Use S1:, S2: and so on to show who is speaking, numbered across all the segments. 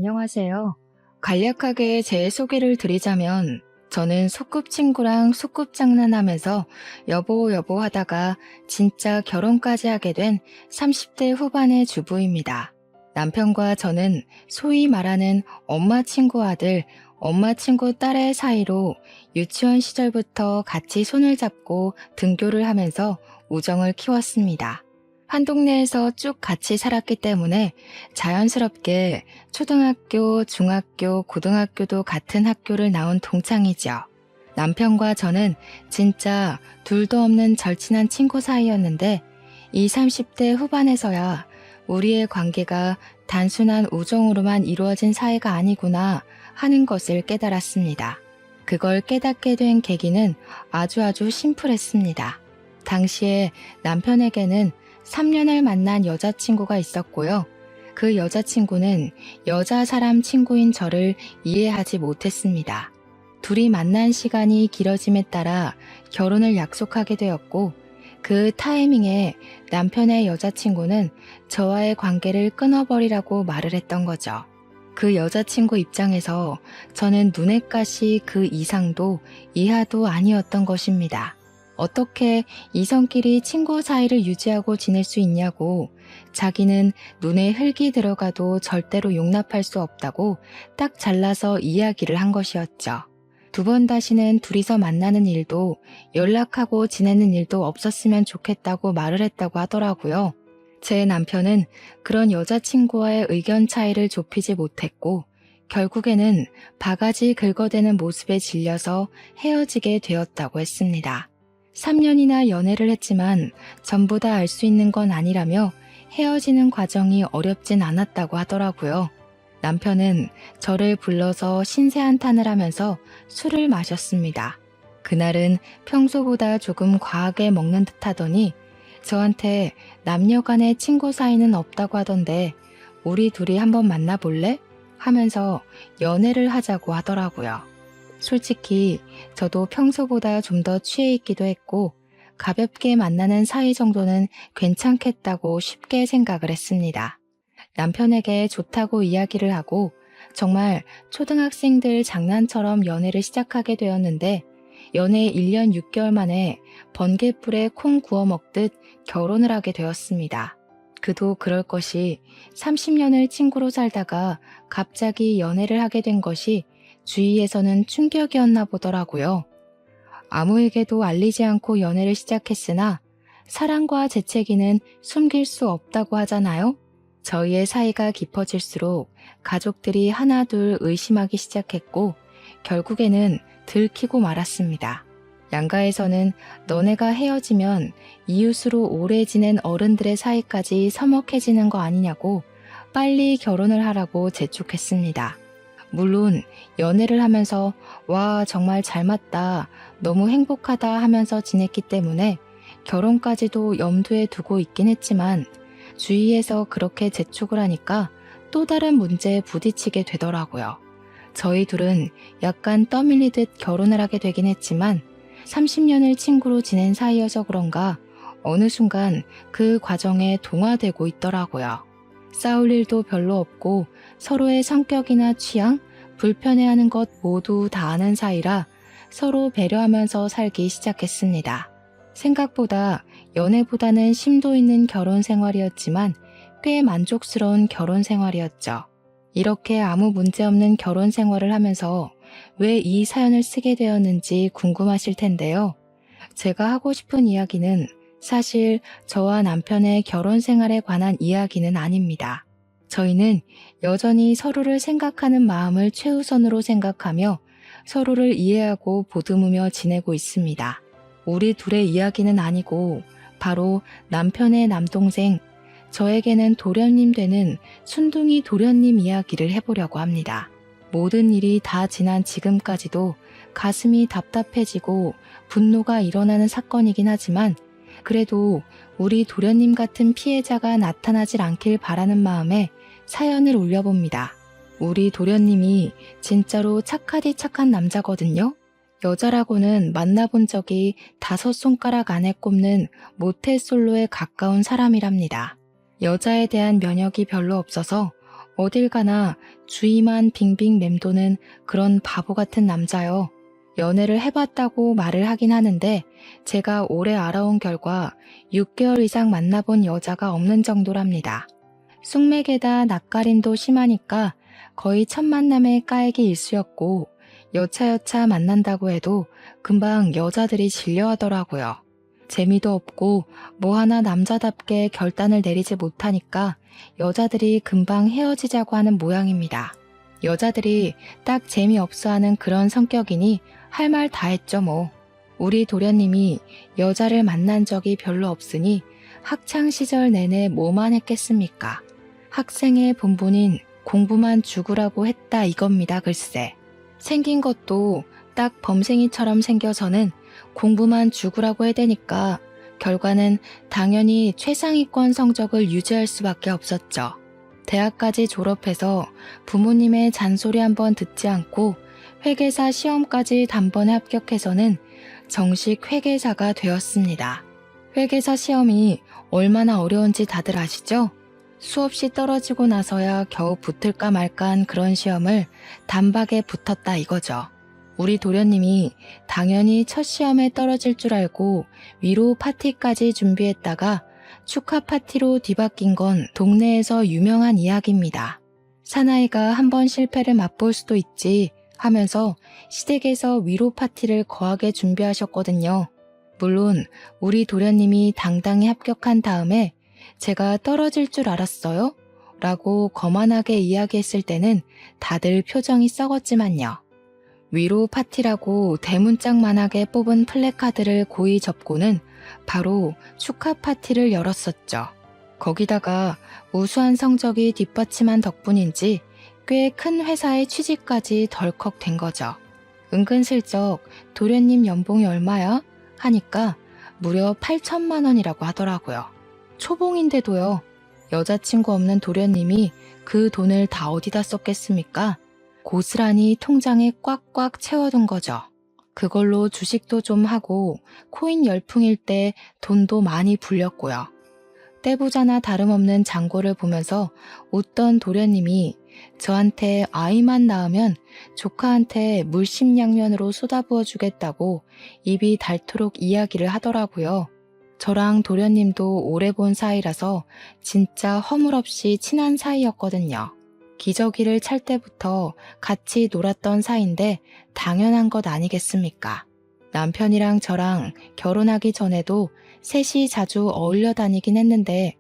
S1: 안녕하세요. 간략하게 제 소개를 드리자면 저는 소꿉친구랑 소꿉장난하면서 여보 여보 하다가 진짜 결혼까지 하게 된 30대 후반의 주부입니다. 남편과 저는 소위 말하는 엄마 친구 아들, 엄마 친구 딸의 사이로 유치원 시절부터 같이 손을 잡고 등교를 하면서 우정을 키웠습니다. 한 동네에서 쭉 같이 살았기 때문에 자연스럽게 초등학교, 중학교, 고등학교도 같은 학교를 나온 동창이죠. 남편과 저는 진짜 둘도 없는 절친한 친구 사이였는데 이 30대 후반에서야 우리의 관계가 단순한 우정으로만 이루어진 사이가 아니구나 하는 것을 깨달았습니다. 그걸 깨닫게 된 계기는 아주 심플했습니다. 당시에 남편에게는 3년을 만난 여자친구가 있었고요. 그 여자친구는 여자 사람 친구인 저를 이해하지 못했습니다. 둘이 만난 시간이 길어짐에 따라 결혼을 약속하게 되었고, 그 타이밍에 남편의 여자친구는 저와의 관계를 끊어버리라고 말을 했던 거죠. 그 여자친구 입장에서 저는 눈엣 가시 그 이상도 이하도 아니었던 것입니다. 어떻게 이성끼리 친구 사이를 유지하고 지낼 수 있냐고, 자기는 눈에 흙이 들어가도 절대로 용납할 수 없다고 딱 잘라서 이야기를 한 것이었죠. 두 번 다시는 둘이서 만나는 일도 연락하고 지내는 일도 없었으면 좋겠다고 말을 했다고 하더라고요. 제 남편은 그런 여자친구와의 의견 차이를 좁히지 못했고 결국에는 바가지 긁어대는 모습에 질려서 헤어지게 되었다고 했습니다. 3년이나 연애를 했지만 전부 다 알 수 있는 건 아니라며 헤어지는 과정이 어렵진 않았다고 하더라고요. 남편은 저를 불러서 신세한탄을 하면서 술을 마셨습니다. 그날은 평소보다 조금 과하게 먹는 듯 하더니 저한테 남녀 간의 친구 사이는 없다고 하던데 우리 둘이 한번 만나볼래? 하면서 연애를 하자고 하더라고요. 솔직히 저도 평소보다 좀 더 취해 있기도 했고 가볍게 만나는 사이 정도는 괜찮겠다고 쉽게 생각을 했습니다. 남편에게 좋다고 이야기를 하고 정말 초등학생들 장난처럼 연애를 시작하게 되었는데 연애 1년 6개월 만에 번갯불에 콩 구워 먹듯 결혼을 하게 되었습니다. 그도 그럴 것이 30년을 친구로 살다가 갑자기 연애를 하게 된 것이 주위에서는 충격이었나 보더라고요. 아무에게도 알리지 않고 연애를 시작했으나 사랑과 재채기는 숨길 수 없다고 하잖아요. 저희의 사이가 깊어질수록 가족들이 하나둘 의심하기 시작했고 결국에는 들키고 말았습니다. 양가에서는 너네가 헤어지면 이웃으로 오래 지낸 어른들의 사이까지 서먹해지는 거 아니냐고 빨리 결혼을 하라고 재촉했습니다. 물론 연애를 하면서 와 정말 잘 맞다, 너무 행복하다 하면서 지냈기 때문에 결혼까지도 염두에 두고 있긴 했지만 주위에서 그렇게 재촉을 하니까 또 다른 문제에 부딪히게 되더라고요. 저희 둘은 약간 떠밀리듯 결혼을 하게 되긴 했지만 30년을 친구로 지낸 사이여서 그런가 어느 순간 그 과정에 동화되고 있더라고요. 싸울 일도 별로 없고 서로의 성격이나 취향, 불편해하는 것 모두 다 아는 사이라 서로 배려하면서 살기 시작했습니다. 생각보다 연애보다는 심도 있는 결혼 생활이었지만 꽤 만족스러운 결혼 생활이었죠. 이렇게 아무 문제 없는 결혼 생활을 하면서 왜 이 사연을 쓰게 되었는지 궁금하실 텐데요. 제가 하고 싶은 이야기는 사실 저와 남편의 결혼 생활에 관한 이야기는 아닙니다. 저희는 여전히 서로를 생각하는 마음을 최우선으로 생각하며 서로를 이해하고 보듬으며 지내고 있습니다. 우리 둘의 이야기는 아니고 바로 남편의 남동생, 저에게는 도련님 되는 순둥이 도련님 이야기를 해보려고 합니다. 모든 일이 다 지난 지금까지도 가슴이 답답해지고 분노가 일어나는 사건이긴 하지만 그래도 우리 도련님 같은 피해자가 나타나질 않길 바라는 마음에 사연을 올려봅니다. 우리 도련님이 진짜로 착하디 착한 남자거든요. 여자라고는 만나본 적이 5손가락 안에 꼽는 모태솔로에 가까운 사람이랍니다. 여자에 대한 면역이 별로 없어서 어딜 가나 주위만 빙빙 맴도는 그런 바보 같은 남자요. 연애를 해봤다고 말을 하긴 하는데 제가 오래 알아온 결과 6개월 이상 만나본 여자가 없는 정도랍니다. 숙맥에다 낯가림도 심하니까 거의 첫 만남의 까에기 일수였고 여차여차 만난다고 해도 금방 여자들이 질려하더라고요. 재미도 없고 뭐 하나 남자답게 결단을 내리지 못하니까 여자들이 금방 헤어지자고 하는 모양입니다. 여자들이 딱 재미없어하는 그런 성격이니 할 말 다 했죠 뭐. 우리 도련님이 여자를 만난 적이 별로 없으니 학창시절 내내 뭐만 했겠습니까? 학생의 본분인 공부만 죽으라고 했다 이겁니다 글쎄. 생긴 것도 딱 범생이처럼 생겨서는 공부만 죽으라고 해대니까 결과는 당연히 최상위권 성적을 유지할 수밖에 없었죠. 대학까지 졸업해서 부모님의 잔소리 한번 듣지 않고 회계사 시험까지 단번에 합격해서는 정식 회계사가 되었습니다. 회계사 시험이 얼마나 어려운지 다들 아시죠? 수없이 떨어지고 나서야 겨우 붙을까 말까한 그런 시험을 단박에 붙었다 이거죠. 우리 도련님이 당연히 첫 시험에 떨어질 줄 알고 위로 파티까지 준비했다가 축하 파티로 뒤바뀐 건 동네에서 유명한 이야기입니다. 사나이가 한번 실패를 맛볼 수도 있지 하면서 시댁에서 위로 파티를 거하게 준비하셨거든요. 물론 우리 도련님이 당당히 합격한 다음에 제가 떨어질 줄 알았어요? 라고 거만하게 이야기했을 때는 다들 표정이 썩었지만요. 위로 파티라고 대문짝만하게 뽑은 플래카드를 고이 접고는 바로 축하 파티를 열었었죠. 거기다가 우수한 성적이 뒷받침한 덕분인지 꽤 큰 회사에 취직까지 덜컥 된 거죠. 은근슬쩍 도련님 연봉이 얼마야? 하니까 무려 8천만 원이라고 하더라고요. 초봉인데도요. 여자친구 없는 도련님이 그 돈을 다 어디다 썼겠습니까? 고스란히 통장에 꽉꽉 채워둔 거죠. 그걸로 주식도 좀 하고 코인 열풍일 때 돈도 많이 불렸고요. 떼부자나 다름없는 장고를 보면서 웃던 도련님이 저한테 아이만 낳으면 조카한테 물심양면으로 쏟아부어 주겠다고 입이 닳도록 이야기를 하더라고요. 저랑 도련님도 오래 본 사이라서 진짜 허물없이 친한 사이였거든요. 기저귀를 찰 때부터 같이 놀았던 사이인데 당연한 것 아니겠습니까? 남편이랑 저랑 결혼하기 전에도 셋이 자주 어울려 다니긴 했는데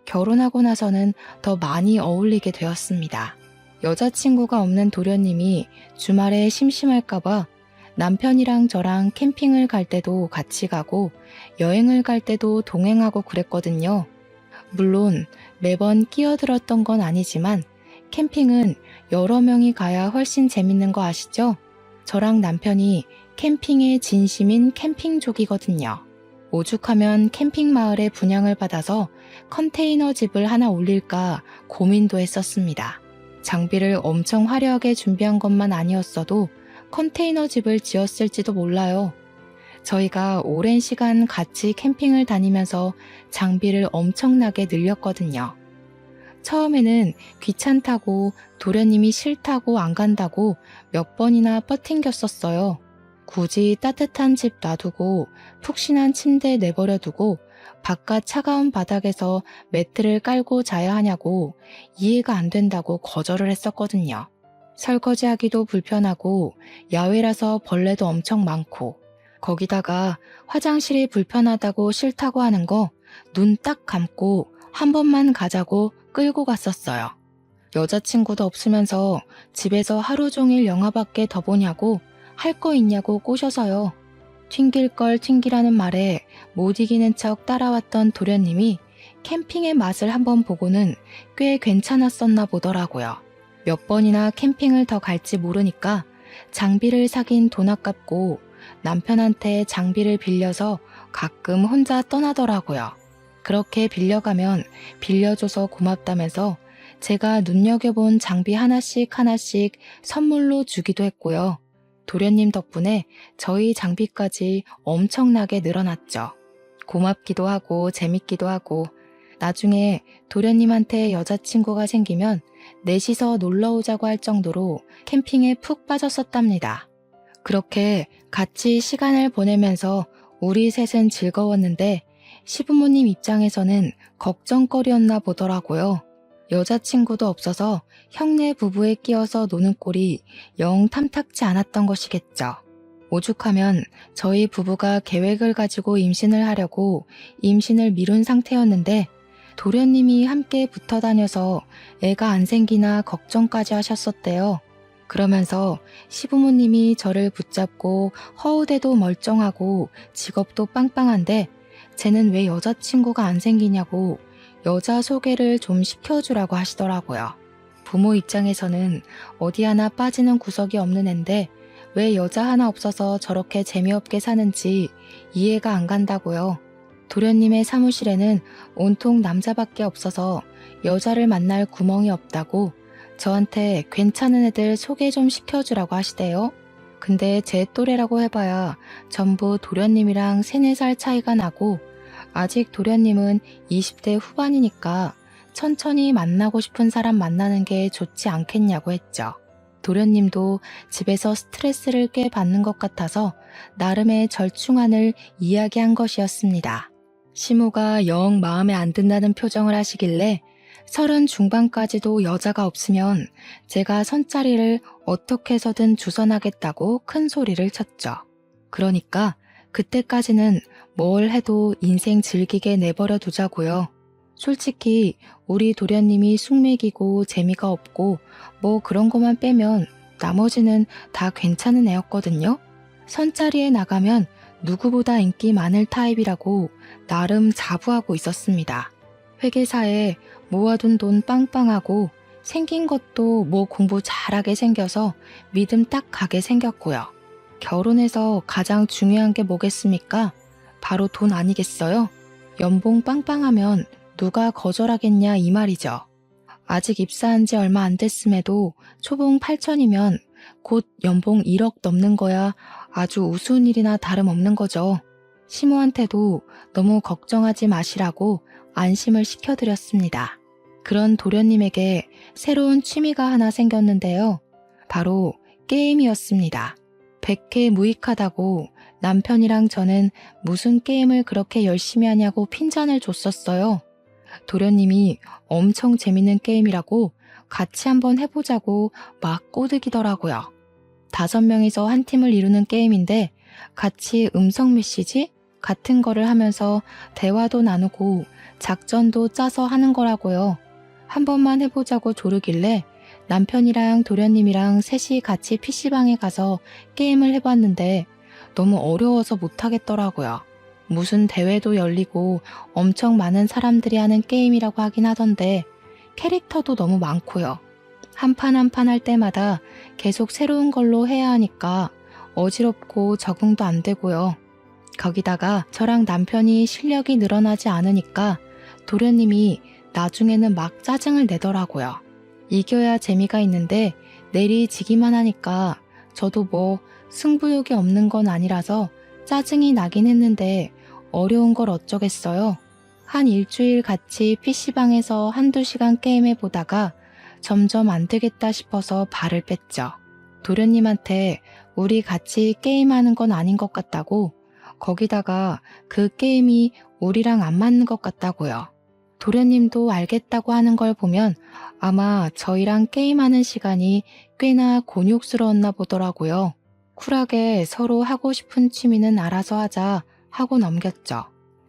S1: 결혼하고 나서는 더 많이 어울리게 되었습니다. 여자친구가 없는 도련님이 주말에 심심할까봐 남편이랑 저랑 캠핑을 갈 때도 같이 가고 여행을 갈 때도 동행하고 그랬거든요. 물론 매번 끼어들었던 건 아니지만 캠핑은 여러 명이 가야 훨씬 재밌는 거 아시죠? 저랑 남편이 캠핑의 진심인 캠핑족이거든요. 오죽하면 캠핑 마을에 분양을 받아서 컨테이너 집을 하나 올릴까 고민도 했었습니다. 장비를 엄청 화려하게 준비한 것만 아니었어도 컨테이너 집을 지었을지도 몰라요. 저희가 오랜 시간 같이 캠핑을 다니면서 장비를 엄청나게 늘렸거든요. 처음에는 귀찮다고 도련님이 싫다고 안 간다고 몇 번이나 버팅겼었어요. 굳이 따뜻한 집 놔두고 푹신한 침대 내버려두고 바깥 차가운 바닥에서 매트를 깔고 자야 하냐고 이해가 안 된다고 거절을 했었거든요. 설거지하기도 불편하고 야외라서 벌레도 엄청 많고 거기다가 화장실이 불편하다고 싫다고 하는 거 눈 딱 감고 한 번만 가자고 끌고 갔었어요. 여자친구도 없으면서 집에서 하루 종일 영화밖에 더 보냐고 할 거 있냐고 꼬셔서요. 튕길 걸 튕기라는 말에 못 이기는 척 따라왔던 도련님이 캠핑의 맛을 한번 보고는 꽤 괜찮았었나 보더라고요. 몇 번이나 캠핑을 더 갈지 모르니까 장비를 사긴 돈 아깝고 남편한테 장비를 빌려서 가끔 혼자 떠나더라고요. 그렇게 빌려가면 빌려줘서 고맙다면서 제가 눈여겨본 장비 하나씩 하나씩 선물로 주기도 했고요. 도련님 덕분에 저희 장비까지 엄청나게 늘어났죠. 고맙기도 하고 재밌기도 하고 나중에 도련님한테 여자친구가 생기면 넷이서 놀러 오자고 할 정도로 캠핑에 푹 빠졌었답니다. 그렇게 같이 시간을 보내면서 우리 셋은 즐거웠는데 시부모님 입장에서는 걱정거리였나 보더라고요. 여자친구도 없어서 형네 부부에 끼어서 노는 꼴이 영 탐탁지 않았던 것이겠죠. 오죽하면 저희 부부가 계획을 가지고 임신을 하려고 임신을 미룬 상태였는데 도련님이 함께 붙어 다녀서 애가 안 생기나 걱정까지 하셨었대요. 그러면서 시부모님이 저를 붙잡고 허우대도 멀쩡하고 직업도 빵빵한데 쟤는 왜 여자친구가 안 생기냐고 여자 소개를 좀 시켜주라고 하시더라고요. 부모 입장에서는 어디 하나 빠지는 구석이 없는 앤데 왜 여자 하나 없어서 저렇게 재미없게 사는지 이해가 안 간다고요. 도련님의 사무실에는 온통 남자밖에 없어서 여자를 만날 구멍이 없다고 저한테 괜찮은 애들 소개 좀 시켜주라고 하시대요. 근데 제 또래라고 해봐야 전부 도련님이랑 3, 4살 차이가 나고 아직 도련님은 20대 후반이니까 천천히 만나고 싶은 사람 만나는 게 좋지 않겠냐고 했죠. 도련님도 집에서 스트레스를 꽤 받는 것 같아서 나름의 절충안을 이야기한 것이었습니다. 시모가 영 마음에 안 든다는 표정을 하시길래 30 중반까지도 여자가 없으면 제가 선자리를 어떻게 해서든 주선하겠다고 큰 소리를 쳤죠. 그러니까 그때까지는 뭘 해도 인생 즐기게 내버려 두자고요. 솔직히 우리 도련님이 숙맥이고 재미가 없고 뭐 그런 것만 빼면 나머지는 다 괜찮은 애였거든요. 선자리에 나가면 누구보다 인기 많을 타입이라고 나름 자부하고 있었습니다. 회계사에 모아둔 돈 빵빵하고 생긴 것도 뭐 공부 잘하게 생겨서 믿음 딱 가게 생겼고요. 결혼해서 가장 중요한 게 뭐겠습니까? 바로 돈 아니겠어요? 연봉 빵빵하면 누가 거절하겠냐 이 말이죠. 아직 입사한 지 얼마 안 됐음에도 초봉 8천이면 곧 연봉 1억 넘는 거야 아주 우스운 일이나 다름없는 거죠. 시모한테도 너무 걱정하지 마시라고 안심을 시켜드렸습니다. 그런 도련님에게 새로운 취미가 하나 생겼는데요. 바로 게임이었습니다. 백해무익하다고 남편이랑 저는 무슨 게임을 그렇게 열심히 하냐고 핀잔을 줬었어요. 도련님이 엄청 재밌는 게임이라고 같이 한번 해보자고 막 꼬드기더라고요. 5명이서 한 팀을 이루는 게임인데 같이 음성 메시지 같은 거를 하면서 대화도 나누고 작전도 짜서 하는 거라고요. 한 번만 해보자고 조르길래 남편이랑 도련님이랑 셋이 같이 PC방에 가서 게임을 해봤는데 너무 어려워서 못하겠더라고요. 무슨 대회도 열리고 엄청 많은 사람들이 하는 게임이라고 하긴 하던데 캐릭터도 너무 많고요. 한 판 한 판 할 때마다 계속 새로운 걸로 해야 하니까 어지럽고 적응도 안 되고요. 거기다가 저랑 남편이 실력이 늘어나지 않으니까 도련님이 나중에는 막 짜증을 내더라고요. 이겨야 재미가 있는데 내리지기만 하니까 저도 뭐 승부욕이 없는 건 아니라서 짜증이 나긴 했는데 어려운 걸 어쩌겠어요. 한 일주일 같이 PC방에서 1~2시간 게임해 보다가 점점 안 되겠다 싶어서 발을 뺐죠. 도련님한테 우리 같이 게임하는 건 아닌 것 같다고, 거기다가 그 게임이 우리랑 안 맞는 것 같다고요. 도련님도 알겠다고 하는 걸 보면 아마 저희랑 게임하는 시간이 꽤나 곤욕스러웠나 보더라고요. 쿨하게 서로 하고 싶은 취미는 알아서 하자 하고 넘겼죠.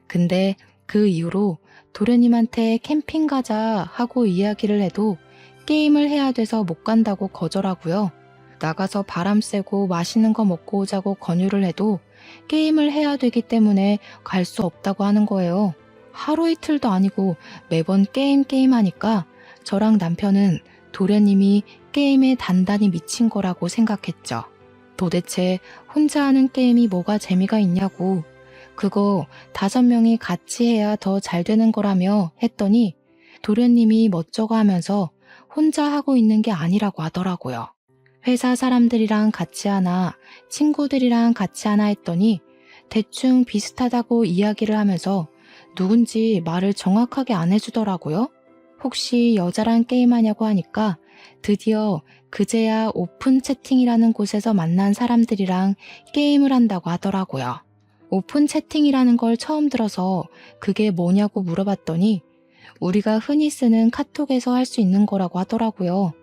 S1: 근데 그 이후로 도련님한테 캠핑 가자 하고 이야기를 해도 게임을 해야 돼서 못 간다고 거절하고요. 나가서 바람 쐬고 맛있는 거 먹고 오자고 권유를 해도 게임을 해야 되기 때문에 갈 수 없다고 하는 거예요. 하루 이틀도 아니고 매번 게임 하니까 저랑 남편은 도련님이 게임에 단단히 미친 거라고 생각했죠. 도대체 혼자 하는 게임이 뭐가 재미가 있냐고, 그거 5명이 같이 해야 더 잘 되는 거라며 했더니 도련님이 멋쩍어 하면서 혼자 하고 있는 게 아니라고 하더라고요. 회사 사람들이랑 같이 하나, 친구들이랑 같이 하나 했더니 대충 비슷하다고 이야기를 하면서 누군지 말을 정확하게 안 해주더라고요. 혹시 여자랑 게임하냐고 하니까 드디어 그제야 오픈 채팅이라는 곳에서 만난 사람들이랑 게임을 한다고 하더라고요. 오픈 채팅이라는 걸 처음 들어서 그게 뭐냐고 물어봤더니 우리가 흔히 쓰는 카톡에서 할 수 있는 거라고 하더라고요.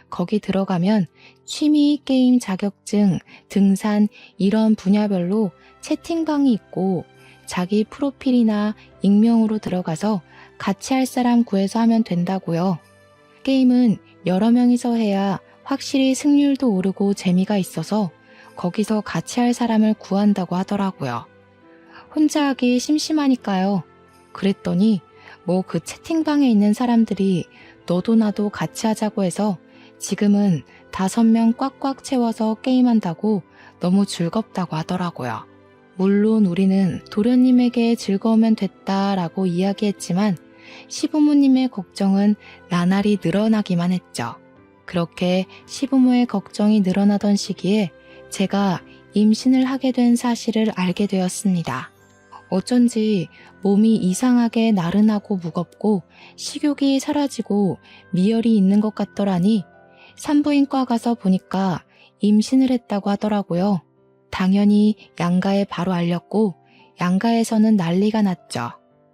S1: 거기 들어가면 취미, 게임 자격증, 등산 이런 분야별로 채팅방이 있고 자기 프로필이나 익명으로 들어가서 같이 할 사람 구해서 하면 된다고요. 게임은 여러 명이서 해야 확실히 승률도 오르고 재미가 있어서 거기서 같이 할 사람을 구한다고 하더라고요. 혼자 하기 심심하니까요. 그랬더니 뭐 그 채팅방에 있는 사람들이 너도 나도 같이 하자고 해서 지금은 5명 꽉꽉 채워서 게임한다고 너무 즐겁다고 하더라고요. 물론 우리는 도련님에게 즐거우면 됐다라고 이야기했지만 시부모님의 걱정은 나날이 늘어나기만 했죠. 그렇게 시부모의 걱정이 늘어나던 시기에 제가 임신을 하게 된 사실을 알게 되었습니다. 어쩐지 몸이 이상하게 나른하고 무겁고 식욕이 사라지고 미열이 있는 것 같더라니 산부인과 가서 보니까 임신을 했다고 하더라고요. 당연히 양가에 바로 알렸고 양가에서는 난리가 났죠.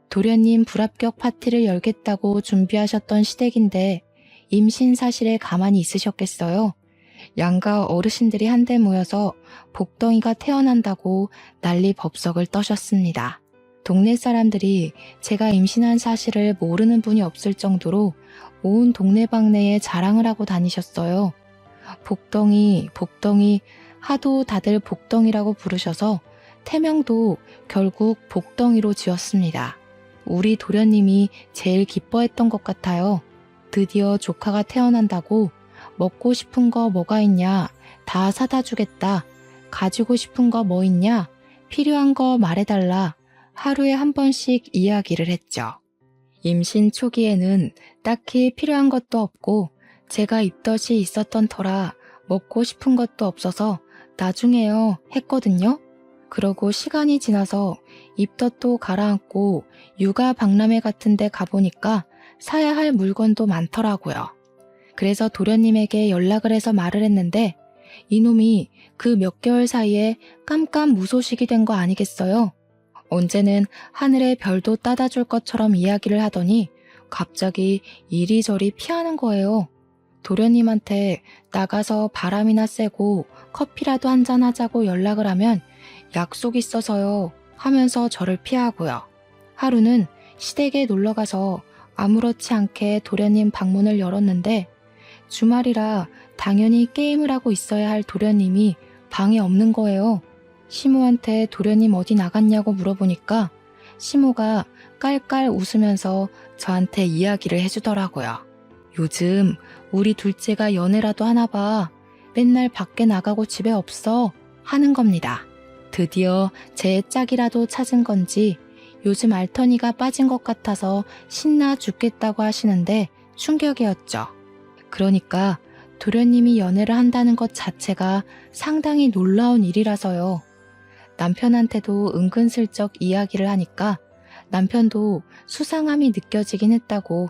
S1: 도련님 불합격 파티를 열겠다고 준비하셨던 시댁인데 임신 사실에 가만히 있으셨겠어요? 양가 어르신들이 한데 모여서 복덩이가 태어난다고 난리 법석을 떠셨습니다. 동네 사람들이 제가 임신한 사실을 모르는 분이 없을 정도로 온 동네방네에 자랑을 하고 다니셨어요. 복덩이, 복덩이 하도 다들 복덩이라고 부르셔서 태명도 결국 복덩이로 지었습니다. 우리 도련님이 제일 기뻐했던 것 같아요. 드디어 조카가 태어난다고 먹고 싶은 거 뭐가 있냐? 다 사다 주겠다. 가지고 싶은 거 뭐 있냐? 필요한 거 말해달라. 하루에 한 번씩 이야기를 했죠. 임신 초기에는 딱히 필요한 것도 없고 제가 입덧이 있었던 터라 먹고 싶은 것도 없어서 나중에요 했거든요. 그러고 시간이 지나서 입덧도 가라앉고 육아 박람회 같은 데 가보니까 사야 할 물건도 많더라고요. 그래서 도련님에게 연락을 해서 말을 했는데 이놈이 그 몇 개월 사이에 깜깜무소식이 된 거 아니겠어요? 언제는 하늘에 별도 따다 줄 것처럼 이야기를 하더니 갑자기 이리저리 피하는 거예요. 도련님한테 나가서 바람이나 쐬고 커피라도 한잔 하자고 연락을 하면 약속 있어서요 하면서 저를 피하고요. 하루는 시댁에 놀러가서 아무렇지 않게 도련님 방문을 열었는데 주말이라 당연히 게임을 하고 있어야 할 도련님이 방에 없는 거예요. 시모한테 도련님 어디 나갔냐고 물어보니까 시모가 깔깔 웃으면서 저한테 이야기를 해주더라고요. 요즘 우리 둘째가 연애라도 하나 봐. 맨날 밖에 나가고 집에 없어 하는 겁니다. 드디어 제 짝이라도 찾은 건지 요즘 알터니가 빠진 것 같아서 신나 죽겠다고 하시는데 충격이었죠. 그러니까 도련님이 연애를 한다는 것 자체가 상당히 놀라운 일이라서요. 남편한테도 은근슬쩍 이야기를 하니까 남편도 수상함이 느껴지긴 했다고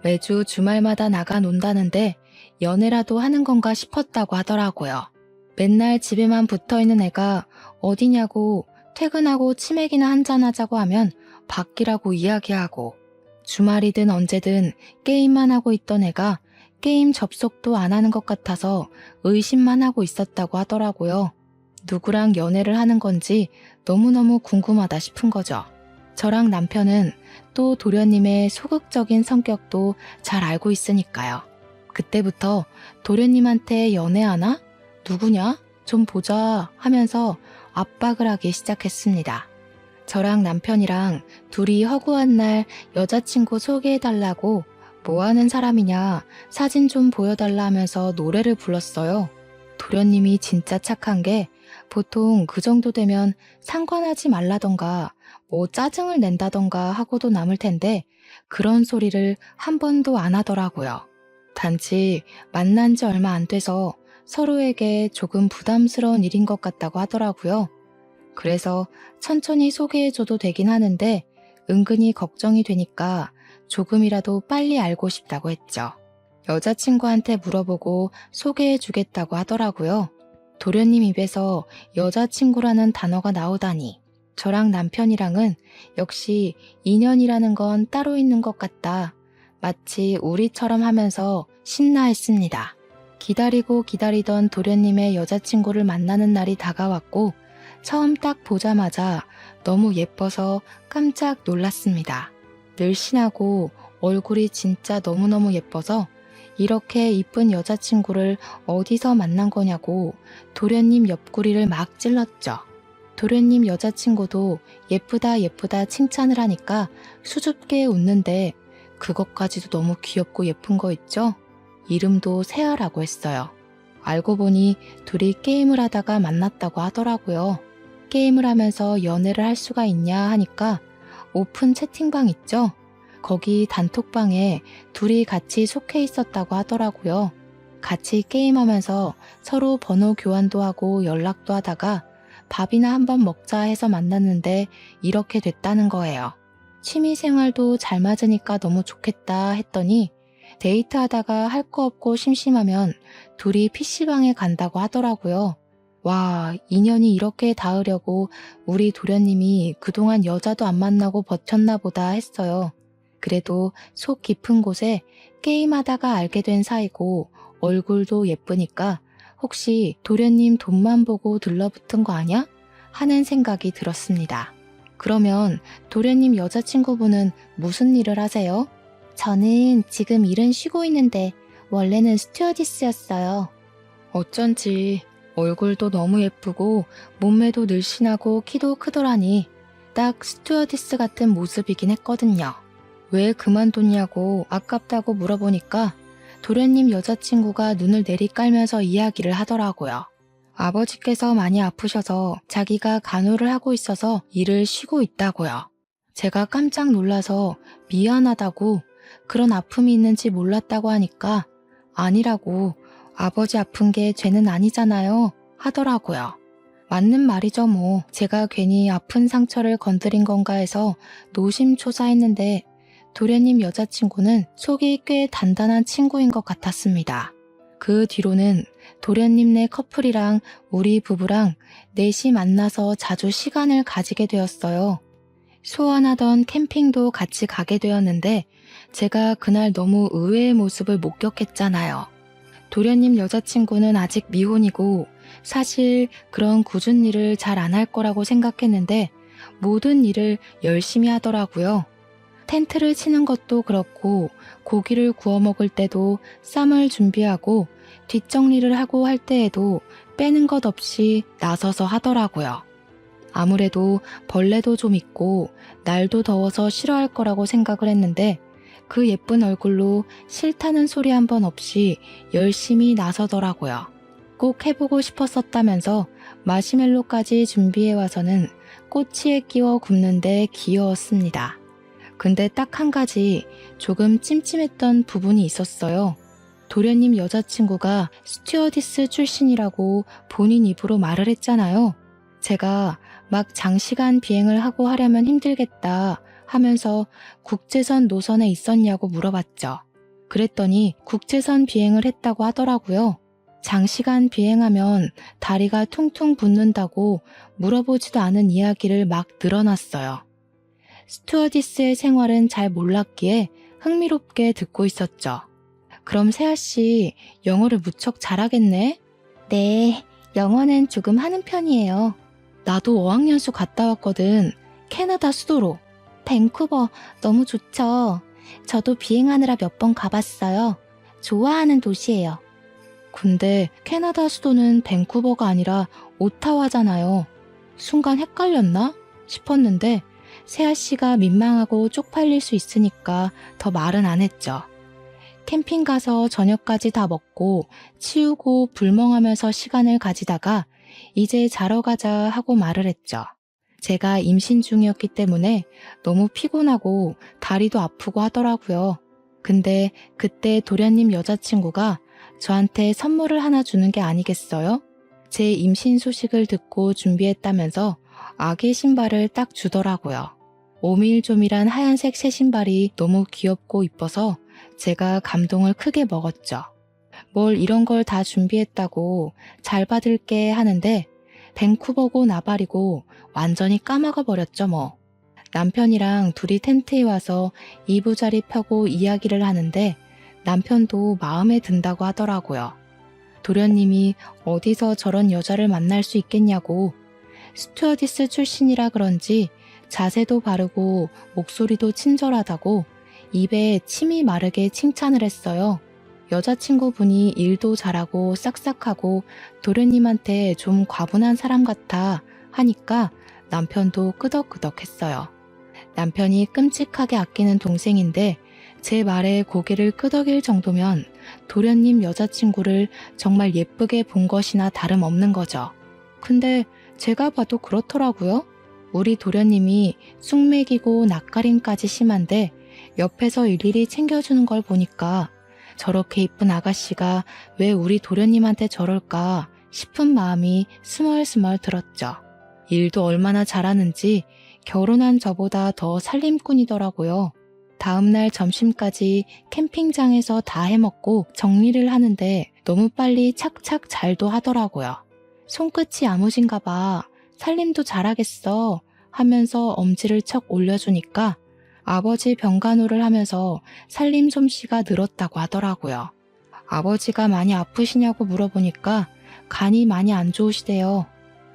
S1: 매주 주말마다 나가 논다는데 연애라도 하는 건가 싶었다고 하더라고요. 맨날 집에만 붙어있는 애가 어디냐고 퇴근하고 치맥이나 한잔하자고 하면 밖이라고 이야기하고 주말이든 언제든 게임만 하고 있던 애가 게임 접속도 안 하는 것 같아서 의심만 하고 있었다고 하더라고요. 누구랑 연애를 하는 건지 너무너무 궁금하다 싶은 거죠. 저랑 남편은 또 도련님의 소극적인 성격도 잘 알고 있으니까요. 그때부터 도련님한테 연애하나? 누구냐? 좀 보자 하면서 압박을 하기 시작했습니다. 저랑 남편이랑 둘이 허구한 날 여자친구 소개해달라고 뭐 하는 사람이냐 사진 좀 보여달라 하면서 노래를 불렀어요. 도련님이 진짜 착한 게 보통 그 정도 되면 상관하지 말라던가 뭐 짜증을 낸다던가 하고도 남을 텐데 그런 소리를 한 번도 안 하더라고요. 단지 만난 지 얼마 안 돼서 서로에게 조금 부담스러운 일인 것 같다고 하더라고요. 그래서 천천히 소개해줘도 되긴 하는데 은근히 걱정이 되니까 조금이라도 빨리 알고 싶다고 했죠. 여자친구한테 물어보고 소개해주겠다고 하더라고요. 도련님 입에서 여자친구라는 단어가 나오다니 저랑 남편이랑은 역시 인연이라는 건 따로 있는 것 같다. 마치 우리처럼 하면서 신나했습니다. 기다리고 기다리던 도련님의 여자친구를 만나는 날이 다가왔고 처음 딱 보자마자 너무 예뻐서 깜짝 놀랐습니다. 늘씬하고 얼굴이 진짜 너무너무 예뻐서 이렇게 이쁜 여자친구를 어디서 만난 거냐고 도련님 옆구리를 막 찔렀죠. 도련님 여자친구도 예쁘다 예쁘다 칭찬을 하니까 수줍게 웃는데 그것까지도 너무 귀엽고 예쁜 거 있죠? 이름도 세아라고 했어요. 알고 보니 둘이 게임을 하다가 만났다고 하더라고요. 게임을 하면서 연애를 할 수가 있냐 하니까 오픈 채팅방 있죠? 거기 단톡방에 둘이 같이 속해 있었다고 하더라고요. 같이 게임하면서 서로 번호 교환도 하고 연락도 하다가 밥이나 한번 먹자 해서 만났는데 이렇게 됐다는 거예요. 취미생활도 잘 맞으니까 너무 좋겠다 했더니 데이트하다가 할 거 없고 심심하면 둘이 PC방에 간다고 하더라고요. 와, 인연이 이렇게 닿으려고 우리 도련님이 그동안 여자도 안 만나고 버텼나 보다 했어요. 그래도 속 깊은 곳에 게임하다가 알게 된 사이고 얼굴도 예쁘니까 혹시 도련님 돈만 보고 들러붙은 거 아냐? 하는 생각이 들었습니다. 그러면 도련님 여자친구분은 무슨 일을 하세요? 저는 지금 일은 쉬고 있는데 원래는 스튜어디스였어요. 어쩐지 얼굴도 너무 예쁘고 몸매도 늘씬하고 키도 크더라니 딱 스튜어디스 같은 모습이긴 했거든요. 왜 그만뒀냐고 아깝다고 물어보니까 도련님 여자친구가 눈을 내리깔면서 이야기를 하더라고요. 아버지께서 많이 아프셔서 자기가 간호를 하고 있어서 일을 쉬고 있다고요. 제가 깜짝 놀라서 미안하다고 그런 아픔이 있는지 몰랐다고 하니까 아니라고 아버지 아픈 게 죄는 아니잖아요 하더라고요. 맞는 말이죠 뭐. 제가 괜히 아픈 상처를 건드린 건가 해서 노심초사했는데 도련님 여자친구는 속이 꽤 단단한 친구인 것 같았습니다. 그 뒤로는 도련님네 커플이랑 우리 부부랑 넷이 만나서 자주 시간을 가지게 되었어요. 소원하던 캠핑도 같이 가게 되었는데 제가 그날 너무 의외의 모습을 목격했잖아요. 도련님 여자친구는 아직 미혼이고 사실 그런 굳은 일을 잘 안 할 거라고 생각했는데 모든 일을 열심히 하더라고요. 텐트를 치는 것도 그렇고 고기를 구워 먹을 때도 쌈을 준비하고 뒷정리를 하고 할 때에도 빼는 것 없이 나서서 하더라고요. 아무래도 벌레도 좀 있고 날도 더워서 싫어할 거라고 생각을 했는데 그 예쁜 얼굴로 싫다는 소리 한 번 없이 열심히 나서더라고요. 꼭 해보고 싶었었다면서 마시멜로까지 준비해와서는 꼬치에 끼워 굽는데 귀여웠습니다. 근데 딱 한 가지 조금 찜찜했던 부분이 있었어요. 도련님 여자친구가 스튜어디스 출신이라고 본인 입으로 말을 했잖아요. 제가 막 장시간 비행을 하고 하려면 힘들겠다 하면서 국제선 노선에 있었냐고 물어봤죠. 그랬더니 국제선 비행을 했다고 하더라고요. 장시간 비행하면 다리가 퉁퉁 붓는다고 물어보지도 않은 이야기를 막 늘어놨어요. 스튜어디스의 생활은 잘 몰랐기에 흥미롭게 듣고 있었죠. 그럼 세아씨 영어를 무척 잘하겠네? 네, 영어는 조금 하는 편이에요. 나도 어학연수 갔다 왔거든. 캐나다 수도로. 밴쿠버 너무 좋죠. 저도 비행하느라 몇 번 가봤어요. 좋아하는 도시예요. 근데 캐나다 수도는 밴쿠버가 아니라 오타와잖아요. 순간 헷갈렸나 싶었는데 세아씨가 민망하고 쪽팔릴 수 있으니까 더 말은 안 했죠. 캠핑 가서 저녁까지 다 먹고 치우고 불멍하면서 시간을 가지다가 이제 자러 가자 하고 말을 했죠. 제가 임신 중이었기 때문에 너무 피곤하고 다리도 아프고 하더라고요. 근데 그때 도련님 여자친구가 저한테 선물을 하나 주는 게 아니겠어요? 제 임신 소식을 듣고 준비했다면서 아기 신발을 딱 주더라고요. 오밀조밀한 하얀색 새 신발이 너무 귀엽고 이뻐서 제가 감동을 크게 먹었죠. 뭘 이런 걸 다 준비했다고 잘 받을게 하는데 밴쿠버고 나발이고 완전히 까먹어 버렸죠 뭐. 남편이랑 둘이 텐트에 와서 이부자리 펴고 이야기를 하는데 남편도 마음에 든다고 하더라고요. 도련님이 어디서 저런 여자를 만날 수 있겠냐고. 스튜어디스 출신이라 그런지 자세도 바르고 목소리도 친절하다고 입에 침이 마르게 칭찬을 했어요. 여자친구분이 일도 잘하고 싹싹하고 도련님한테 좀 과분한 사람 같아 하니까 남편도 끄덕끄덕했어요. 남편이 끔찍하게 아끼는 동생인데 제 말에 고개를 끄덕일 정도면 도련님 여자친구를 정말 예쁘게 본 것이나 다름없는 거죠. 근데 제가 봐도 그렇더라고요. 우리 도련님이 쑥맥이고 낯가림까지 심한데 옆에서 일일이 챙겨주는 걸 보니까 저렇게 이쁜 아가씨가 왜 우리 도련님한테 저럴까 싶은 마음이 스멀스멀 들었죠. 일도 얼마나 잘하는지 결혼한 저보다 더 살림꾼이더라고요. 다음날 점심까지 캠핑장에서 다 해먹고 정리를 하는데 너무 빨리 착착 잘도 하더라고요. 손끝이 야무진가 봐. 살림도 잘하겠어 하면서 엄지를 척 올려주니까 아버지 병간호를 하면서 살림 솜씨가 늘었다고 하더라고요. 아버지가 많이 아프시냐고 물어보니까 간이 많이 안 좋으시대요.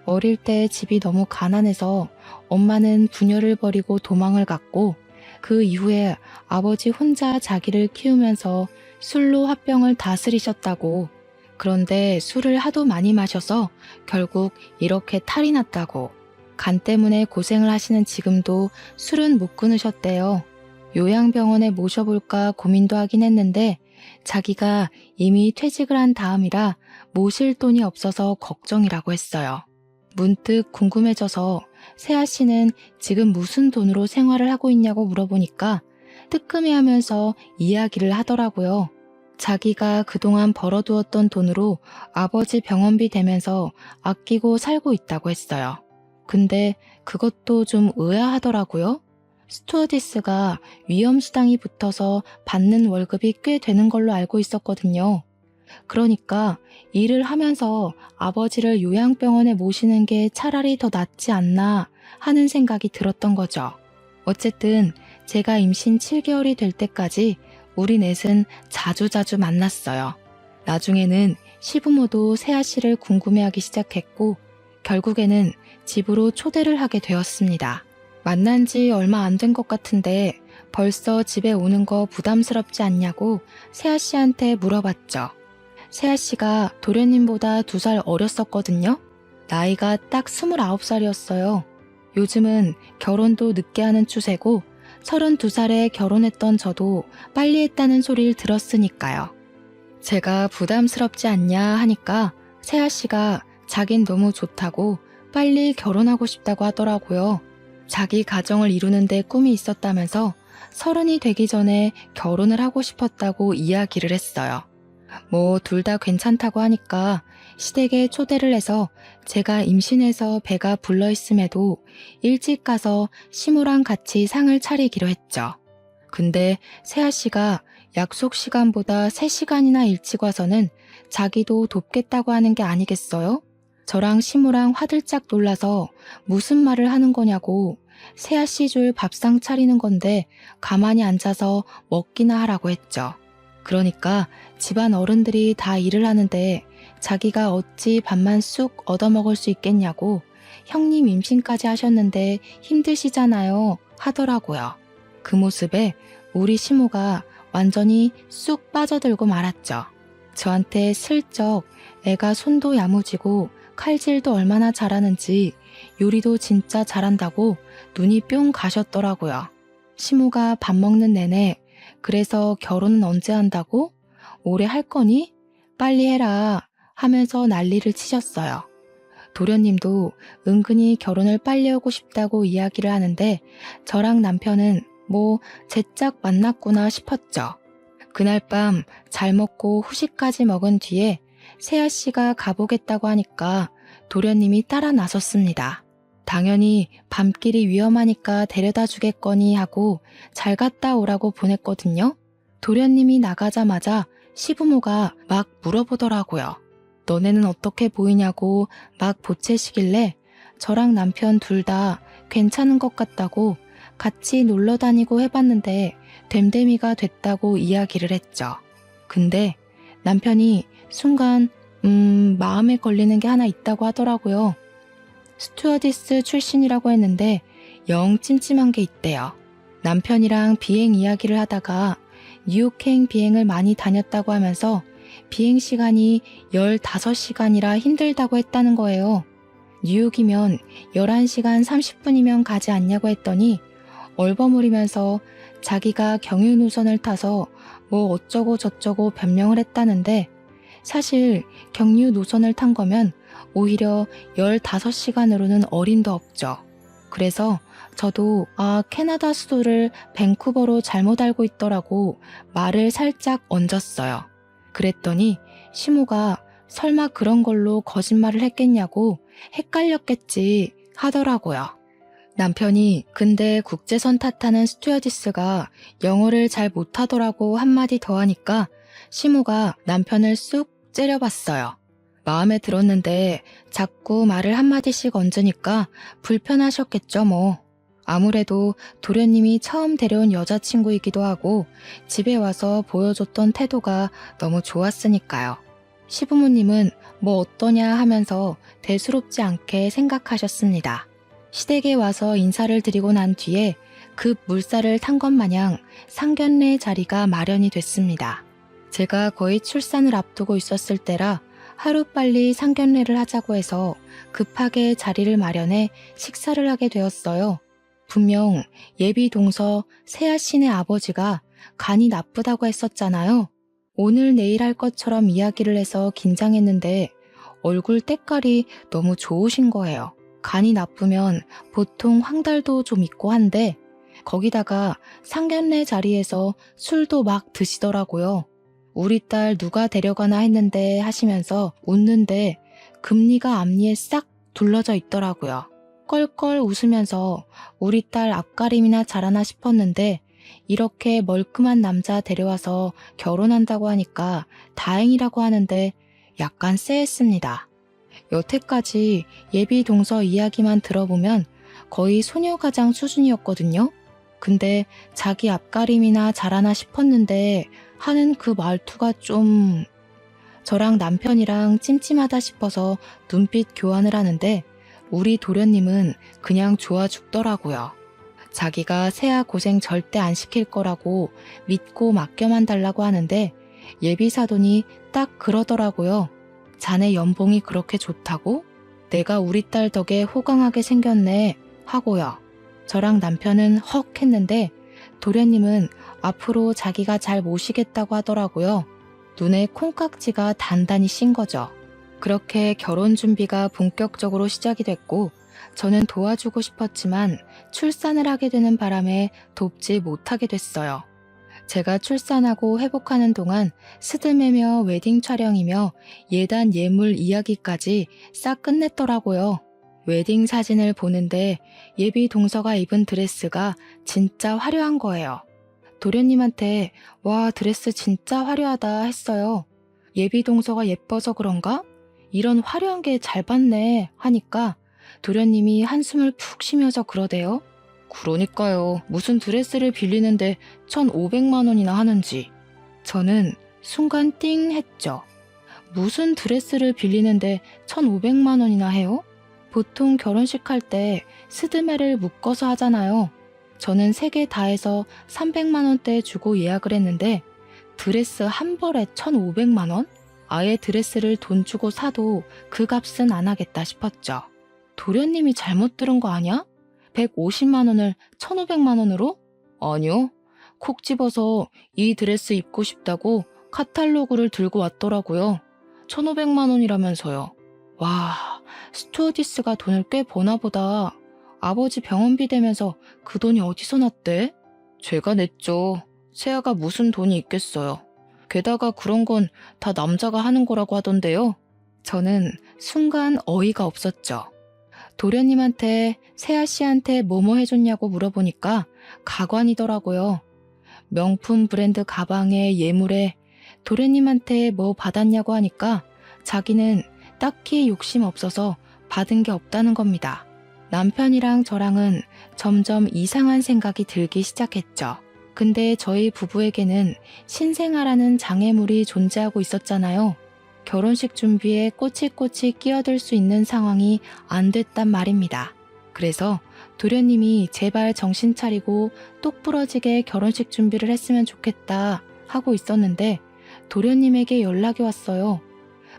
S1: 어릴 때 집이 너무 가난해서 엄마는 부녀를 버리고 도망을 갔고 그 이후에 아버지 혼자 자기를 키우면서 술로 화병을 다스리셨다고. 그런데 술을 하도 많이 마셔서 결국 이렇게 탈이 났다고. 간 때문에 고생을 하시는 지금도 술은 못 끊으셨대요. 요양병원에 모셔볼까 고민도 하긴 했는데 자기가 이미 퇴직을 한 다음이라 모실 돈이 없어서 걱정이라고 했어요. 문득 궁금해져서 세아 씨는 지금 무슨 돈으로 생활을 하고 있냐고 물어보니까 뜨끔해하면서 이야기를 하더라고요. 자기가 그동안 벌어두었던 돈으로 아버지 병원비 대면서 아끼고 살고 있다고 했어요. 근데 그것도 좀 의아하더라고요. 스튜어디스가 위험수당이 붙어서 받는 월급이 꽤 되는 걸로 알고 있었거든요. 그러니까 일을 하면서 아버지를 요양병원에 모시는 게 차라리 더 낫지 않나 하는 생각이 들었던 거죠. 어쨌든 제가 임신 7개월이 될 때까지 우리 넷은 자주자주 만났어요. 나중에는 시부모도 세아 씨를 궁금해하기 시작했고 결국에는 집으로 초대를 하게 되었습니다. 만난 지 얼마 안 된 것 같은데 벌써 집에 오는 거 부담스럽지 않냐고 세아 씨한테 물어봤죠. 세아 씨가 도련님보다 2살 어렸었거든요. 나이가 딱 29살이었어요. 요즘은 결혼도 늦게 하는 추세고 32살에 결혼했던 저도 빨리 했다는 소리를 들었으니까요. 제가 부담스럽지 않냐 하니까 세아 씨가 자긴 너무 좋다고 빨리 결혼하고 싶다고 하더라고요. 자기 가정을 이루는데 꿈이 있었다면서 30이 되기 전에 결혼을 하고 싶었다고 이야기를 했어요. 뭐 둘 다 괜찮다고 하니까 시댁에 초대를 해서 제가 임신해서 배가 불러있음에도 일찍 가서 시무랑 같이 상을 차리기로 했죠. 근데 세아 씨가 약속 시간보다 3시간이나 일찍 와서는 자기도 돕겠다고 하는 게 아니겠어요? 저랑 시무랑 화들짝 놀라서 무슨 말을 하는 거냐고 세아 씨 줄 밥상 차리는 건데 가만히 앉아서 먹기나 하라고 했죠. 그러니까 집안 어른들이 다 일을 하는데 자기가 어찌 밥만 쑥 얻어먹을 수 있겠냐고 형님 임신까지 하셨는데 힘드시잖아요 하더라고요. 그 모습에 우리 시모가 완전히 쑥 빠져들고 말았죠. 저한테 슬쩍 애가 손도 야무지고 칼질도 얼마나 잘하는지 요리도 진짜 잘한다고 눈이 뿅 가셨더라고요. 시모가 밥 먹는 내내 그래서 결혼은 언제 한다고? 올해 할 거니? 빨리 해라 하면서 난리를 치셨어요. 도련님도 은근히 결혼을 빨리 하고 싶다고 이야기를 하는데 저랑 남편은 뭐 제짝 만났구나 싶었죠. 그날 밤 잘 먹고 후식까지 먹은 뒤에 세아 씨가 가보겠다고 하니까 도련님이 따라 나섰습니다. 당연히 밤길이 위험하니까 데려다 주겠거니 하고 잘 갔다 오라고 보냈거든요. 도련님이 나가자마자 시부모가 막 물어보더라고요. 너네는 어떻게 보이냐고 막 보채시길래 저랑 남편 둘 다 괜찮은 것 같다고 같이 놀러 다니고 해봤는데 됨됨이가 됐다고 이야기를 했죠. 근데 남편이 순간 마음에 걸리는 게 하나 있다고 하더라고요. 스튜어디스 출신이라고 했는데 영 찜찜한 게 있대요. 남편이랑 비행 이야기를 하다가 뉴욕행 비행을 많이 다녔다고 하면서 비행 시간이 15시간이라 힘들다고 했다는 거예요. 뉴욕이면 11시간 30분이면 가지 않냐고 했더니 얼버무리면서 자기가 경유 노선을 타서 뭐 어쩌고 저쩌고 변명을 했다는데 사실 경유 노선을 탄 거면 오히려 15시간으로는 어림도 없죠. 그래서 저도 캐나다 수도를 밴쿠버로 잘못 알고 있더라고 말을 살짝 얹었어요. 그랬더니 시모가 설마 그런 걸로 거짓말을 했겠냐고 헷갈렸겠지 하더라고요. 남편이 근데 국제선 탓하는 스튜어디스가 영어를 잘 못하더라고 한마디 더 하니까 시모가 남편을 쑥 째려봤어요. 마음에 들었는데 자꾸 말을 한마디씩 얹으니까 불편하셨겠죠 뭐. 아무래도 도련님이 처음 데려온 여자친구이기도 하고 집에 와서 보여줬던 태도가 너무 좋았으니까요. 시부모님은 뭐 어떠냐 하면서 대수롭지 않게 생각하셨습니다. 시댁에 와서 인사를 드리고 난 뒤에 급 물살을 탄 것 마냥 상견례 자리가 마련이 됐습니다. 제가 거의 출산을 앞두고 있었을 때라 하루빨리 상견례를 하자고 해서 급하게 자리를 마련해 식사를 하게 되었어요. 분명 예비 동서 세아 씨네 아버지가 간이 나쁘다고 했었잖아요. 오늘 내일 할 것처럼 이야기를 해서 긴장했는데 얼굴 때깔이 너무 좋으신 거예요. 간이 나쁘면 보통 황달도 좀 있고 한데 거기다가 상견례 자리에서 술도 막 드시더라고요. 우리 딸 누가 데려가나 했는데 하시면서 웃는데 금리가 앞니에 싹 둘러져 있더라고요. 껄껄 웃으면서 우리 딸 앞가림이나 잘하나 싶었는데 이렇게 멀끔한 남자 데려와서 결혼한다고 하니까 다행이라고 하는데 약간 쎄했습니다. 여태까지 예비 동서 이야기만 들어보면 거의 소녀가장 수준이었거든요. 근데 자기 앞가림이나 잘하나 싶었는데 하는 그 말투가 좀... 저랑 남편이랑 찜찜하다 싶어서 눈빛 교환을 하는데 우리 도련님은 그냥 좋아 죽더라고요. 자기가 세아 고생 절대 안 시킬 거라고 믿고 맡겨만 달라고 하는데 예비사돈이 딱 그러더라고요. 자네 연봉이 그렇게 좋다고? 내가 우리 딸 덕에 호강하게 생겼네 하고요. 저랑 남편은 헉 했는데 도련님은 앞으로 자기가 잘 모시겠다고 하더라고요. 눈에 콩깍지가 단단히 씌인 거죠. 그렇게 결혼 준비가 본격적으로 시작이 됐고 저는 도와주고 싶었지만 출산을 하게 되는 바람에 돕지 못하게 됐어요. 제가 출산하고 회복하는 동안 스드메며 웨딩 촬영이며 예단 예물 이야기까지 싹 끝냈더라고요. 웨딩 사진을 보는데 예비 동서가 입은 드레스가 진짜 화려한 거예요. 도련님한테 와 드레스 진짜 화려하다 했어요. 예비 동서가 예뻐서 그런가? 이런 화려한 게 잘 봤네 하니까 도련님이 한숨을 푹 쉬면서 그러대요. 그러니까요. 무슨 드레스를 빌리는데 1,500만 원이나 하는지. 저는 순간 띵 했죠. 무슨 드레스를 빌리는데 1,500만 원이나 해요? 보통 결혼식 할 때 스드메를 묶어서 하잖아요. 저는 3개 다 해서 300만 원대 주고 예약을 했는데 드레스 한 벌에 1,500만 원? 아예 드레스를 돈 주고 사도 그 값은 안 하겠다 싶었죠. 도련님이 잘못 들은 거 아니야? 150만 원을 1,500만 원으로? 아니요. 콕 집어서 이 드레스 입고 싶다고 카탈로그를 들고 왔더라고요. 1,500만 원이라면서요. 와, 스튜어디스가 돈을 꽤 버나 보다. 아버지 병원비 대면서 그 돈이 어디서 났대? 제가 냈죠. 세아가 무슨 돈이 있겠어요. 게다가 그런 건 다 남자가 하는 거라고 하던데요. 저는 순간 어이가 없었죠. 도련님한테 세아 씨한테 뭐뭐 해줬냐고 물어보니까 가관이더라고요. 명품 브랜드 가방에 예물에 도련님한테 뭐 받았냐고 하니까 자기는 딱히 욕심 없어서 받은 게 없다는 겁니다. 남편이랑 저랑은 점점 이상한 생각이 들기 시작했죠. 근데 저희 부부에게는 신생아라는 장애물이 존재하고 있었잖아요. 결혼식 준비에 꼬치꼬치 끼어들 수 있는 상황이 안 됐단 말입니다. 그래서 도련님이 제발 정신 차리고 똑부러지게 결혼식 준비를 했으면 좋겠다 하고 있었는데 도련님에게 연락이 왔어요.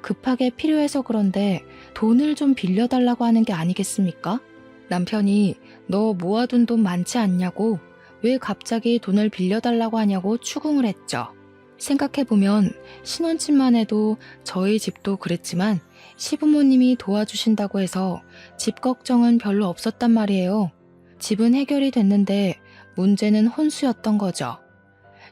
S1: 급하게 필요해서 그런데 돈을 좀 빌려달라고 하는 게 아니겠습니까? 남편이 너 모아둔 돈 많지 않냐고 왜 갑자기 돈을 빌려달라고 하냐고 추궁을 했죠. 생각해보면 신혼집만 해도 저희 집도 그랬지만 시부모님이 도와주신다고 해서 집 걱정은 별로 없었단 말이에요. 집은 해결이 됐는데 문제는 혼수였던 거죠.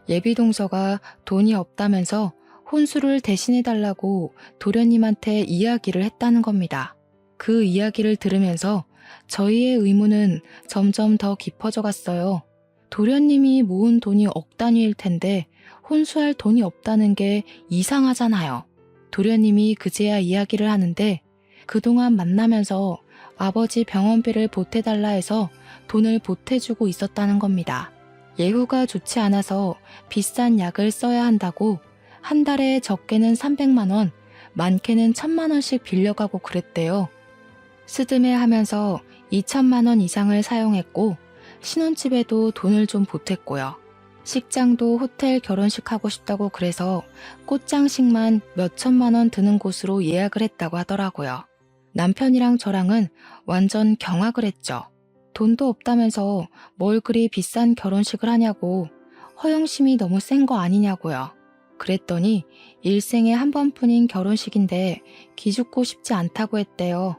S1: 예비동서가 돈이 없다면서 혼수를 대신해달라고 도련님한테 이야기를 했다는 겁니다. 그 이야기를 들으면서 저희의 의문은 점점 더 깊어져 갔어요. 도련님이 모은 돈이 억 단위일 텐데 혼수할 돈이 없다는 게 이상하잖아요. 도련님이 그제야 이야기를 하는데 그동안 만나면서 아버지 병원비를 보태달라 해서 돈을 보태주고 있었다는 겁니다. 예후가 좋지 않아서 비싼 약을 써야 한다고 한 달에 적게는 300만 원, 많게는 1000만 원씩 빌려가고 그랬대요. 스드메 하면서 2천만 원 이상을 사용했고 신혼집에도 돈을 좀 보탰고요. 식장도 호텔 결혼식 하고 싶다고 그래서 꽃장식만 몇 천만 원 드는 곳으로 예약을 했다고 하더라고요. 남편이랑 저랑은 완전 경악을 했죠. 돈도 없다면서 뭘 그리 비싼 결혼식을 하냐고 허영심이 너무 센 거 아니냐고요. 그랬더니 일생에 한 번뿐인 결혼식인데 기죽고 싶지 않다고 했대요.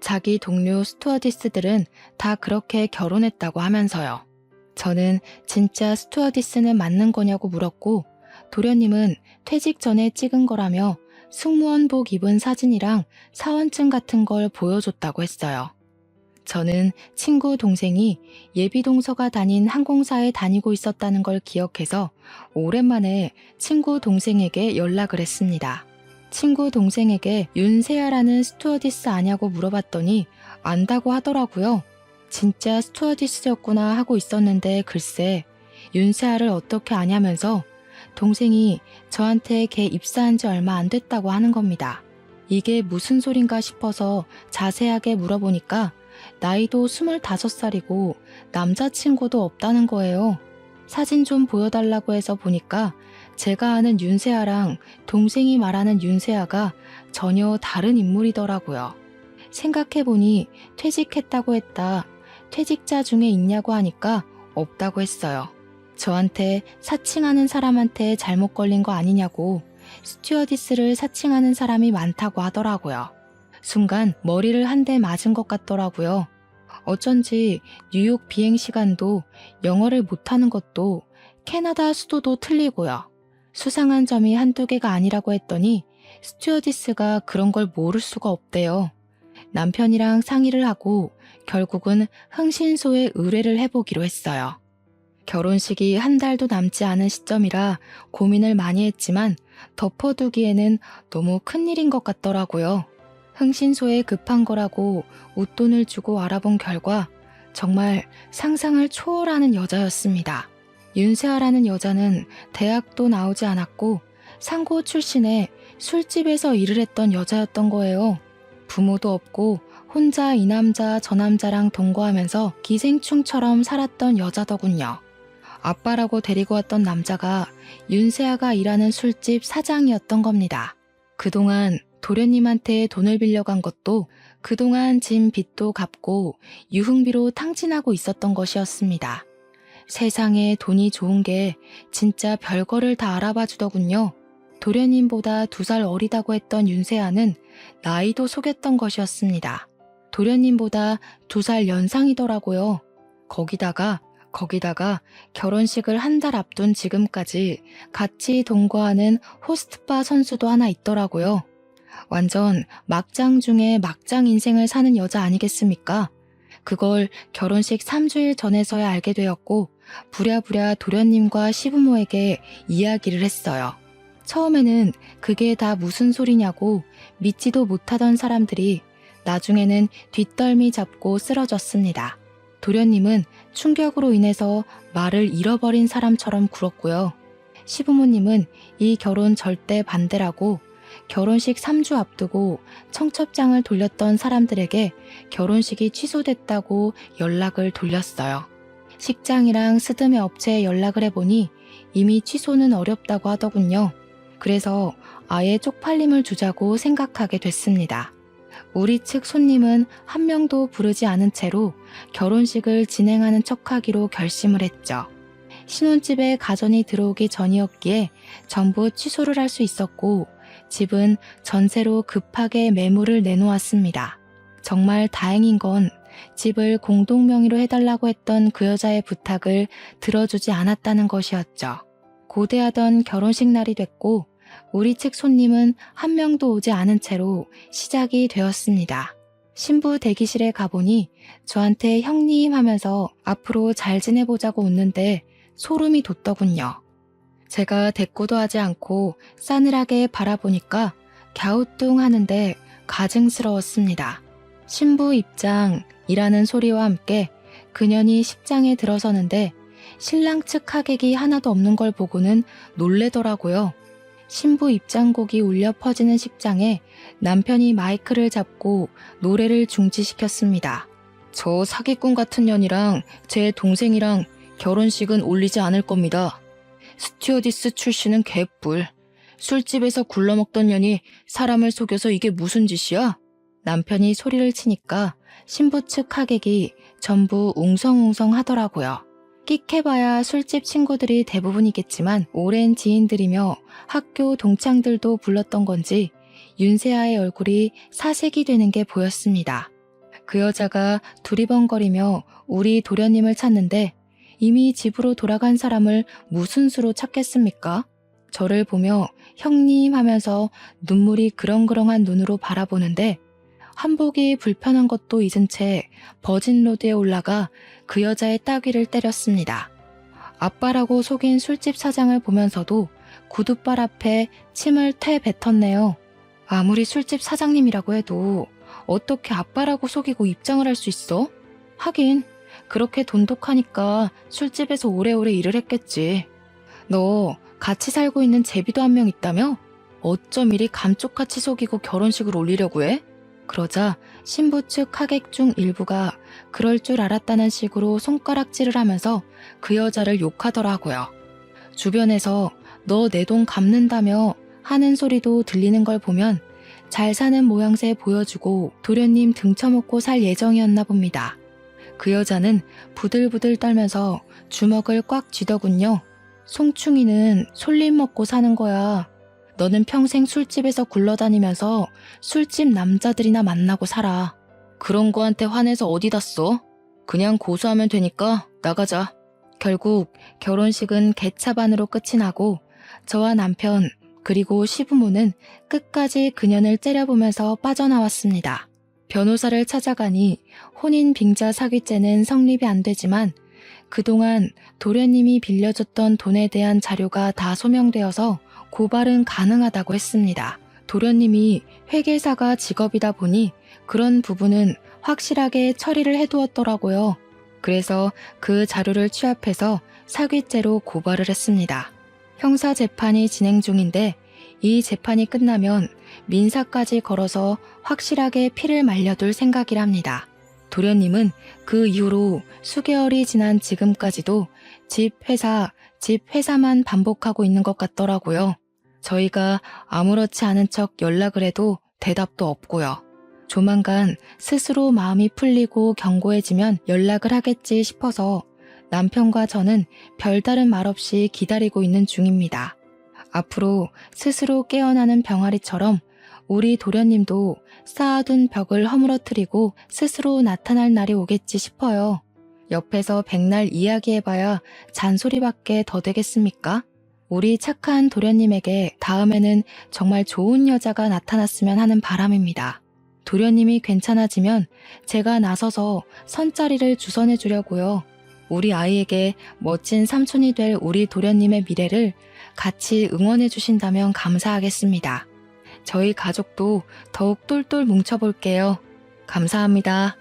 S1: 자기 동료 스튜어디스들은 다 그렇게 결혼했다고 하면서요. 저는 진짜 스튜어디스는 맞는 거냐고 물었고 도련님은 퇴직 전에 찍은 거라며 승무원복 입은 사진이랑 사원증 같은 걸 보여줬다고 했어요. 저는 친구 동생이 예비동서가 다닌 항공사에 다니고 있었다는 걸 기억해서 오랜만에 친구 동생에게 연락을 했습니다. 친구 동생에게 윤세아라는 스튜어디스 아냐고 물어봤더니 안다고 하더라고요. 진짜 스튜어디스였구나 하고 있었는데 글쎄 윤세아를 어떻게 아냐면서 동생이 저한테 걔 입사한 지 얼마 안 됐다고 하는 겁니다. 이게 무슨 소린가 싶어서 자세하게 물어보니까 나이도 25살이고 남자친구도 없다는 거예요. 사진 좀 보여달라고 해서 보니까 제가 아는 윤세아랑 동생이 말하는 윤세아가 전혀 다른 인물이더라고요. 생각해보니 퇴직했다고 했다. 퇴직자 중에 있냐고 하니까 없다고 했어요. 저한테 사칭하는 사람한테 잘못 걸린 거 아니냐고 스튜어디스를 사칭하는 사람이 많다고 하더라고요. 순간 머리를 한 대 맞은 것 같더라고요. 어쩐지 뉴욕 비행 시간도 영어를 못하는 것도 캐나다 수도도 틀리고요. 수상한 점이 한두 개가 아니라고 했더니 스튜어디스가 그런 걸 모를 수가 없대요. 남편이랑 상의를 하고 결국은 흥신소에 의뢰를 해보기로 했어요. 결혼식이 한 달도 남지 않은 시점이라 고민을 많이 했지만 덮어두기에는 너무 큰일인 것 같더라고요. 흥신소에 급한 거라고 웃돈을 주고 알아본 결과 정말 상상을 초월하는 여자였습니다. 윤세아라는 여자는 대학도 나오지 않았고 상고 출신에 술집에서 일을 했던 여자였던 거예요. 부모도 없고 혼자 이 남자 저 남자랑 동거하면서 기생충처럼 살았던 여자더군요. 아빠라고 데리고 왔던 남자가 윤세아가 일하는 술집 사장이었던 겁니다. 그동안 도련님한테 돈을 빌려간 것도 그동안 진 빚도 갚고 유흥비로 탕진하고 있었던 것이었습니다. 세상에 돈이 좋은 게 진짜 별거를 다 알아봐 주더군요. 도련님보다 2살 어리다고 했던 윤세아는 나이도 속였던 것이었습니다. 도련님보다 2살 연상이더라고요. 거기다가 결혼식을 한 달 앞둔 지금까지 같이 동거하는 호스트바 선수도 하나 있더라고요. 완전 막장 중에 막장 인생을 사는 여자 아니겠습니까? 그걸 결혼식 3주일 전에서야 알게 되었고 부랴부랴 도련님과 시부모에게 이야기를 했어요. 처음에는 그게 다 무슨 소리냐고 믿지도 못하던 사람들이 나중에는 뒷덜미 잡고 쓰러졌습니다. 도련님은 충격으로 인해서 말을 잃어버린 사람처럼 굴었고요. 시부모님은 이 결혼 절대 반대라고 결혼식 3주 앞두고 청첩장을 돌렸던 사람들에게 결혼식이 취소됐다고 연락을 돌렸어요. 식장이랑 스드메 업체에 연락을 해보니 이미 취소는 어렵다고 하더군요. 그래서 아예 쪽팔림을 주자고 생각하게 됐습니다. 우리 측 손님은 한 명도 부르지 않은 채로 결혼식을 진행하는 척하기로 결심을 했죠. 신혼집에 가전이 들어오기 전이었기에 전부 취소를 할 수 있었고 집은 전세로 급하게 매물을 내놓았습니다. 정말 다행인 건 집을 공동명의로 해달라고 했던 그 여자의 부탁을 들어주지 않았다는 것이었죠. 고대하던 결혼식 날이 됐고 우리 측 손님은 한 명도 오지 않은 채로 시작이 되었습니다. 신부 대기실에 가보니 저한테 형님 하면서 앞으로 잘 지내보자고 웃는데 소름이 돋더군요. 제가 대꾸도 하지 않고 싸늘하게 바라보니까 갸우뚱하는데 가증스러웠습니다. 신부 입장이라는 소리와 함께 그년이 식장에 들어서는데 신랑 측 하객이 하나도 없는 걸 보고는 놀래더라고요. 신부 입장곡이 울려 퍼지는 식장에 남편이 마이크를 잡고 노래를 중지시켰습니다. 저 사기꾼 같은 년이랑 제 동생이랑 결혼식은 올리지 않을 겁니다. 스튜어디스 출신은 개뿔. 술집에서 굴러먹던 년이 사람을 속여서 이게 무슨 짓이야? 남편이 소리를 치니까 신부 측 하객이 전부 웅성웅성 하더라고요. 끽해봐야 술집 친구들이 대부분이겠지만 오랜 지인들이며 학교 동창들도 불렀던 건지 윤세아의 얼굴이 사색이 되는 게 보였습니다. 그 여자가 두리번거리며 우리 도련님을 찾는데 이미 집으로 돌아간 사람을 무슨 수로 찾겠습니까? 저를 보며 형님 하면서 눈물이 그렁그렁한 눈으로 바라보는데 한복이 불편한 것도 잊은 채 버진로드에 올라가 그 여자의 따귀를 때렸습니다. 아빠라고 속인 술집 사장을 보면서도 구둣발 앞에 침을 퇴 뱉었네요. 아무리 술집 사장님이라고 해도 어떻게 아빠라고 속이고 입장을 할 수 있어? 하긴 그렇게 돈독하니까 술집에서 오래오래 일을 했겠지. 너 같이 살고 있는 제비도 한 명 있다며? 어쩜 이리 감쪽같이 속이고 결혼식을 올리려고 해? 그러자 신부 측 하객 중 일부가 그럴 줄 알았다는 식으로 손가락질을 하면서 그 여자를 욕하더라고요. 주변에서 너 내 돈 갚는다며 하는 소리도 들리는 걸 보면 잘 사는 모양새 보여주고 도련님 등쳐먹고 살 예정이었나 봅니다. 그 여자는 부들부들 떨면서 주먹을 꽉 쥐더군요. 송충이는 솔잎 먹고 사는 거야. 너는 평생 술집에서 굴러다니면서 술집 남자들이나 만나고 살아. 그런 거한테 화내서 어디다 써? 그냥 고소하면 되니까 나가자. 결국 결혼식은 개차반으로 끝이 나고 저와 남편 그리고 시부모는 끝까지 그년을 째려보면서 빠져나왔습니다. 변호사를 찾아가니 혼인 빙자 사기죄는 성립이 안 되지만 그동안 도련님이 빌려줬던 돈에 대한 자료가 다 소명되어서 고발은 가능하다고 했습니다. 도련님이 회계사가 직업이다 보니 그런 부분은 확실하게 처리를 해두었더라고요. 그래서 그 자료를 취합해서 사기죄로 고발을 했습니다. 형사 재판이 진행 중인데 이 재판이 끝나면 민사까지 걸어서 확실하게 피를 말려둘 생각이랍니다. 도련님은 그 이후로 수개월이 지난 지금까지도 집 회사만 반복하고 있는 것 같더라고요. 저희가 아무렇지 않은 척 연락을 해도 대답도 없고요. 조만간 스스로 마음이 풀리고 견고해지면 연락을 하겠지 싶어서 남편과 저는 별다른 말 없이 기다리고 있는 중입니다. 앞으로 스스로 깨어나는 병아리처럼 우리 도련님도 쌓아둔 벽을 허물어뜨리고 스스로 나타날 날이 오겠지 싶어요. 옆에서 백날 이야기해봐야 잔소리밖에 더 되겠습니까? 우리 착한 도련님에게 다음에는 정말 좋은 여자가 나타났으면 하는 바람입니다. 도련님이 괜찮아지면 제가 나서서 선자리를 주선해 주려고요. 우리 아이에게 멋진 삼촌이 될 우리 도련님의 미래를 같이 응원해 주신다면 감사하겠습니다. 저희 가족도 더욱 똘똘 뭉쳐볼게요. 감사합니다.